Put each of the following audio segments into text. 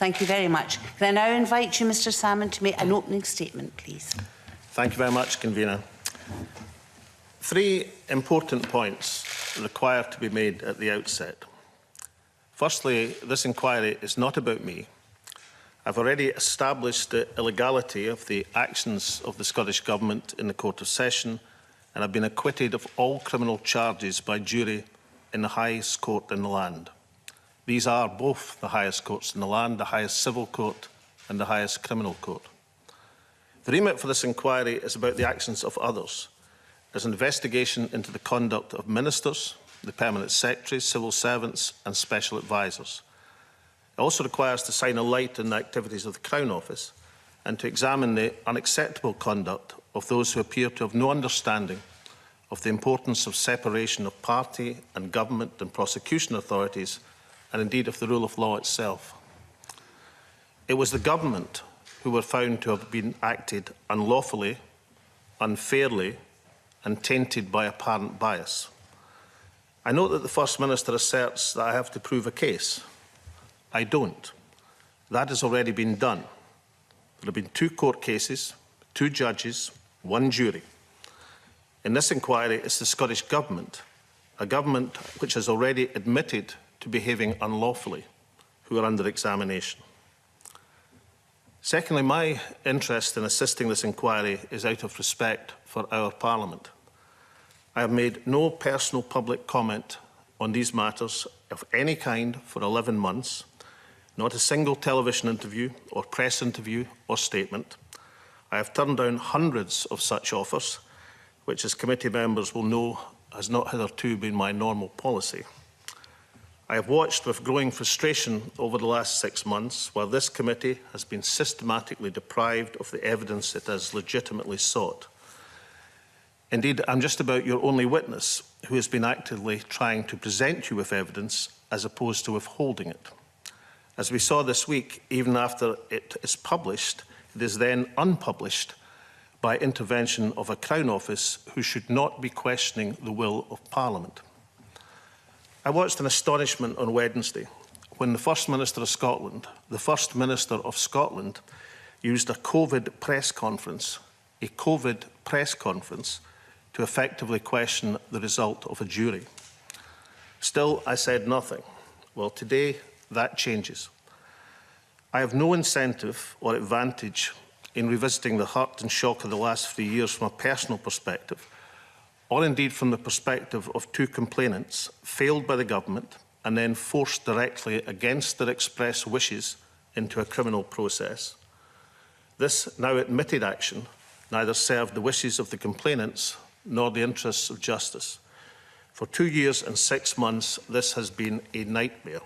Thank you very much. Can I now invite you, Mr Salmond, to make an opening statement, please? Thank you very much, Convener. 3 important points require to be made at the outset. Firstly, this inquiry is not about me. I've already established the illegality of the actions of the Scottish Government in the Court of Session, and I've been acquitted of all criminal charges by jury in the highest court in the land. These are both the highest courts in the land, the highest civil court and the highest criminal court. The remit for this inquiry is about the actions of others. There's an investigation into the conduct of ministers, the permanent secretaries, civil servants and special advisers. It also requires to shine a light on the activities of the Crown Office and to examine the unacceptable conduct of those who appear to have no understanding of the importance of separation of party and government and prosecution authorities, and indeed of the rule of law itself. It was the government who were found to have been acted unlawfully, unfairly and tainted by apparent bias. I note that the First Minister asserts that I have to prove a case. I don't. That has already been done. There have been 2 court cases, 2 judges, 1 jury. In this inquiry, it's the Scottish Government, a government which has already admitted to behaving unlawfully, who are under examination. Secondly, my interest in assisting this inquiry is out of respect for our Parliament. I have made no personal public comment on these matters of any kind for 11 months, not a single television interview or press interview or statement. I have turned down hundreds of such offers, which, as committee members will know, has not hitherto been my normal policy. I have watched with growing frustration over the last 6 months while this committee has been systematically deprived of the evidence it has legitimately sought. Indeed, I'm just about your only witness who has been actively trying to present you with evidence as opposed to withholding it. As we saw this week, even after it is published, it is then unpublished by intervention of a Crown Office who should not be questioning the will of Parliament. I watched in astonishment on Wednesday when the First Minister of Scotland, the First Minister of Scotland, used a COVID press conference to effectively question the result of a jury. Still, I said nothing. Well, today, that changes. I have no incentive or advantage in revisiting the hurt and shock of the last 3 years from a personal perspective, or indeed from the perspective of 2 complainants failed by the government and then forced directly against their express wishes into a criminal process. This now admitted action neither served the wishes of the complainants nor the interests of justice. For 2 years and 6 months, this has been a nightmare.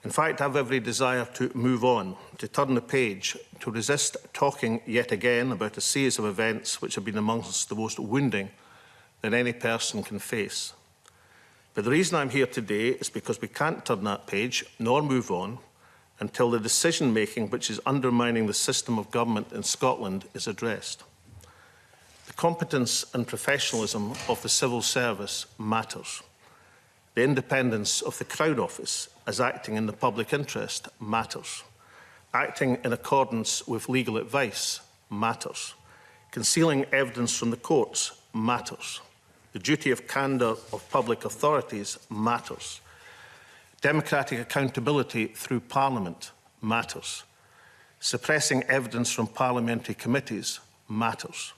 In fact, I have every desire to move on, to turn the page, to resist talking yet again about a series of events which have been amongst the most wounding that any person can face. But the reason I'm here today is because we can't turn that page nor move on until the decision-making which is undermining the system of government in Scotland is addressed. The competence and professionalism of the civil service matters. The independence of the Crown Office as acting in the public interest matters. Acting in accordance with legal advice matters. Concealing evidence from the courts matters. The duty of candour of public authorities matters. Democratic accountability through Parliament matters. Suppressing evidence from parliamentary committees matters.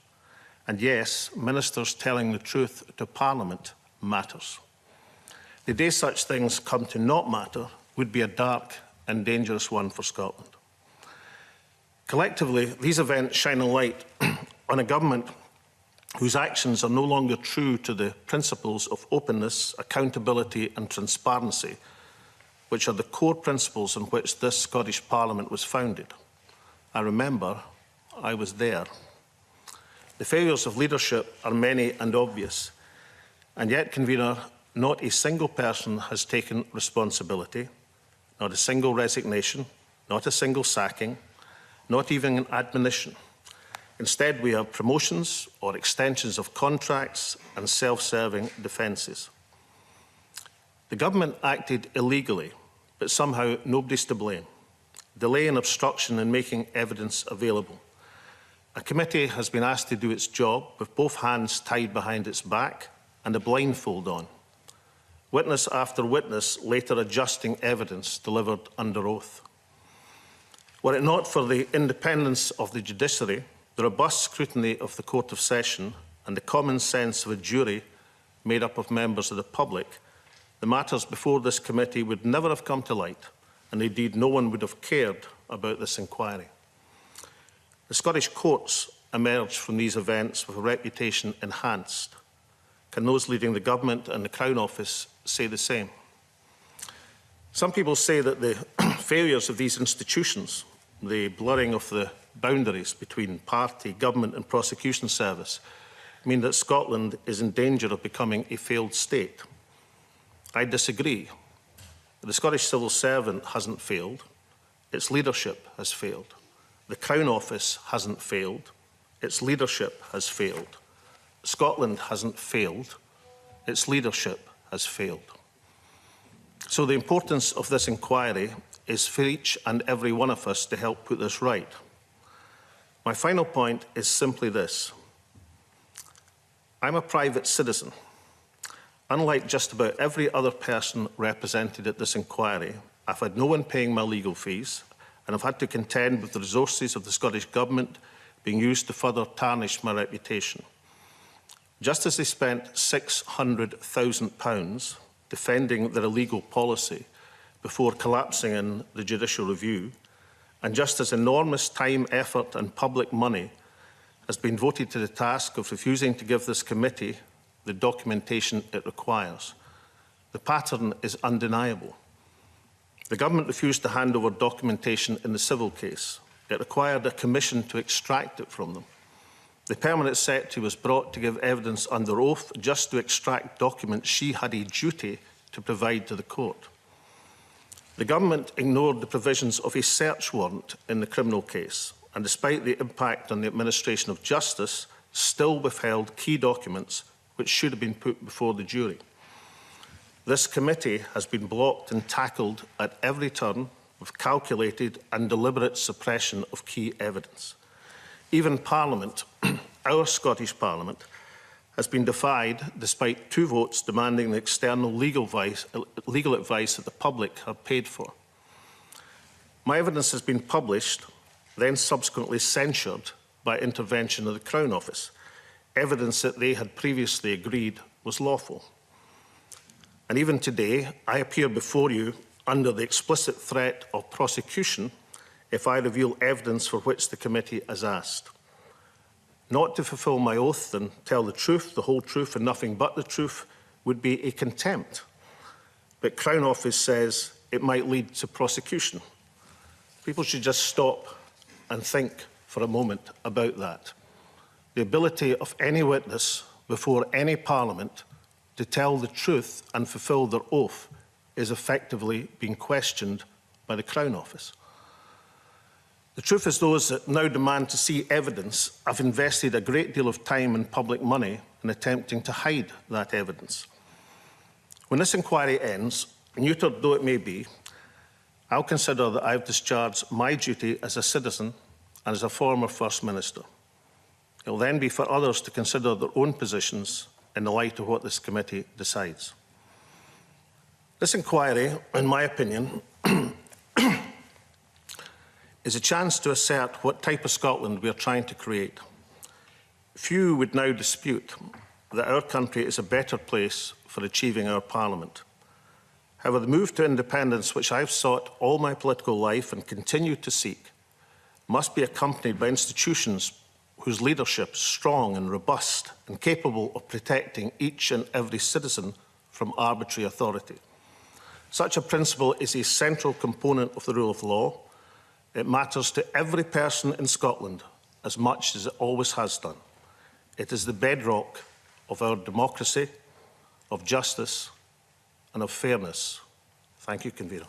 And yes, ministers telling the truth to Parliament matters. The day such things come to not matter would be a dark and dangerous one for Scotland. Collectively, these events shine a light on a government whose actions are no longer true to the principles of openness, accountability and transparency, which are the core principles on which this Scottish Parliament was founded. I remember I was there. The failures of leadership are many and obvious, and yet, Convener, not a single person has taken responsibility, not a single resignation, not a single sacking, not even an admonition. Instead, we have promotions or extensions of contracts and self-serving defences. The government acted illegally but somehow nobody's to blame. Delay and obstruction in making evidence available. A committee has been asked to do its job with both hands tied behind its back and a blindfold on. Witness after witness later adjusting evidence delivered under oath. Were it not for the independence of the judiciary, the robust scrutiny of the Court of Session and the common sense of a jury made up of members of the public, the matters before this committee would never have come to light, and indeed no one would have cared about this inquiry. The Scottish courts emerged from these events with a reputation enhanced. Can those leading the government and the Crown Office say the same? Some people say that the failures of these institutions, the blurring of the boundaries between party, government and prosecution service, mean that Scotland is in danger of becoming a failed state. I disagree. The Scottish civil servant hasn't failed. Its leadership has failed. The Crown Office hasn't failed. Its leadership has failed. Scotland hasn't failed. Its leadership has failed. So the importance of this inquiry is for each and every one of us to help put this right. My final point is simply this. I'm a private citizen. Unlike just about every other person represented at this inquiry, I've had no one paying my legal fees, and I've had to contend with the resources of the Scottish Government being used to further tarnish my reputation. Just as they spent £600,000 defending their illegal policy before collapsing in the judicial review, and just as enormous time, effort and public money has been voted to the task of refusing to give this committee the documentation it requires, the pattern is undeniable. The government refused to hand over documentation in the civil case. It required a commission to extract it from them. The permanent secretary was brought to give evidence under oath just to extract documents she had a duty to provide to the court. The government ignored the provisions of a search warrant in the criminal case, and despite the impact on the administration of justice, still withheld key documents which should have been put before the jury. This committee has been blocked and tackled at every turn with calculated and deliberate suppression of key evidence. Even Parliament, our Scottish Parliament, has been defied despite 2 votes demanding the external legal advice that the public have paid for. My evidence has been published, then subsequently censured by intervention of the Crown Office, evidence that they had previously agreed was lawful. And even today, I appear before you under the explicit threat of prosecution if I reveal evidence for which the committee has asked. Not to fulfil my oath and tell the truth, the whole truth and nothing but the truth would be a contempt. But Crown Office says it might lead to prosecution. People should just stop and think for a moment about that. The ability of any witness before any Parliament to tell the truth and fulfil their oath is effectively being questioned by the Crown Office. The truth is those that now demand to see evidence have invested a great deal of time and public money in attempting to hide that evidence. When this inquiry ends, neutered though it may be, I'll consider that I've discharged my duty as a citizen and as a former First Minister. It will then be for others to consider their own positions in the light of what this committee decides. This inquiry, in my opinion, is a chance to assert what type of Scotland we are trying to create. Few would now dispute that our country is a better place for achieving our Parliament. However, the move to independence, which I've sought all my political life and continue to seek, must be accompanied by institutions whose leadership is strong and robust and capable of protecting each and every citizen from arbitrary authority. Such a principle is a central component of the rule of law. It matters to every person in Scotland as much as it always has done. It is the bedrock of our democracy, of justice and of fairness. Thank you, Convener.